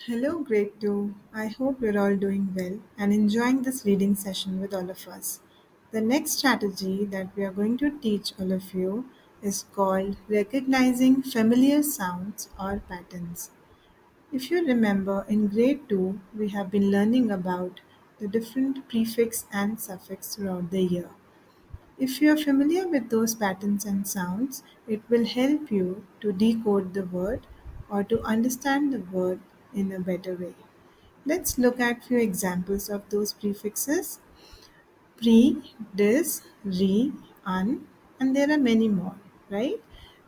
Hello, grade 2. I hope you're all doing well and enjoying this reading session with all of us. The next strategy that we are going to teach all of you is called recognizing familiar sounds or patterns. If you remember, in grade 2, we have been learning about the different prefix and suffix throughout the year. If you are familiar with those patterns and sounds, it will help you to decode the word or to understand the word in a better way. Let's look at few examples of those prefixes: pre, dis, re, un, and there are many more, right?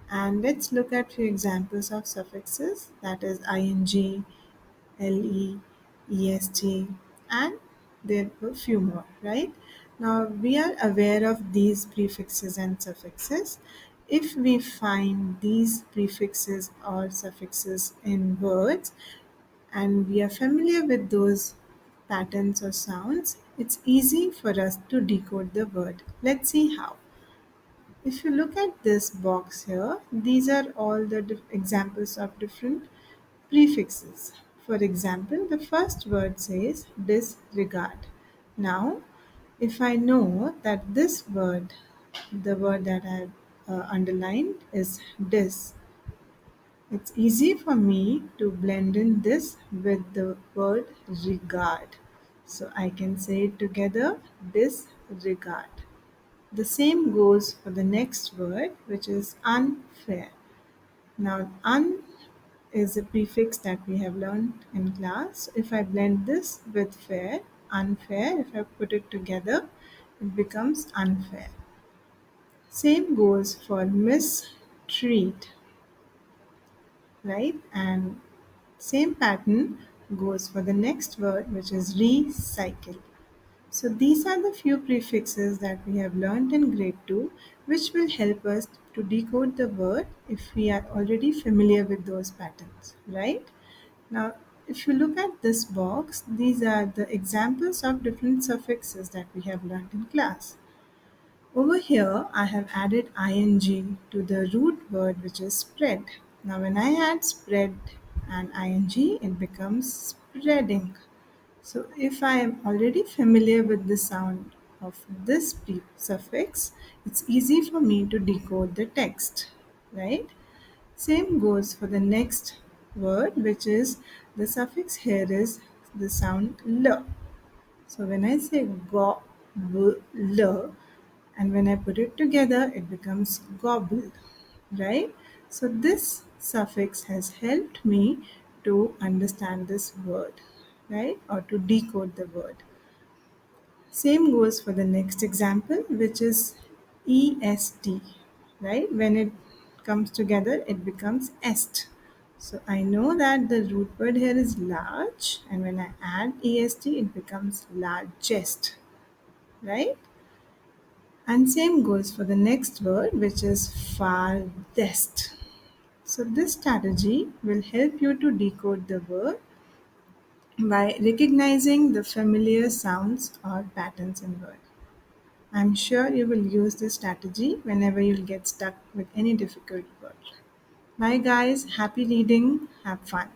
And let's look at few examples of suffixes, that is ing, le, est, and there were a few more, right? Now we are aware of these prefixes and suffixes. If we find these prefixes or suffixes in words, and we are familiar with those patterns or sounds, it's easy for us to decode the word. Let's see how. If you look at this box here, these are all the examples of different prefixes. For example, the first word says disregard. Now, if I know that this word, the word that I underlined is dis, it's easy for me to blend in this with the word regard. So I can say it together, disregard. The same goes for the next word, which is unfair. Now, un is a prefix that we have learned in class. If I blend this with fair, unfair, if I put it together, it becomes unfair. Same goes for mistreat, right? And same pattern goes for the next word, which is recycle. So these are the few prefixes that we have learned in grade 2, which will help us to decode the word if we are already familiar with those patterns, right? Now, if you look at this box, these are the examples of different suffixes that we have learned in class. Over here, I have added ing to the root word, which is spread. Now, when I add spread and ing, it becomes spreading. So, if I am already familiar with the sound of this suffix, it's easy for me to decode the text, right? Same goes for the next word, which is the suffix here is the sound l. So, when I say go, l, and when I put it together, it becomes gobble, right? So, this suffix has helped me to understand this word, right, or to decode the word. Same goes for the next example, which is est, right? When it comes together, it becomes est. So I know that the root word here is large, and when I add est, it becomes largest, right? And same goes for the next word, which is farthest. So this strategy will help you to decode the word by recognizing the familiar sounds or patterns in word. I'm sure you will use this strategy whenever you'll get stuck with any difficult word. Bye guys, happy reading, have fun.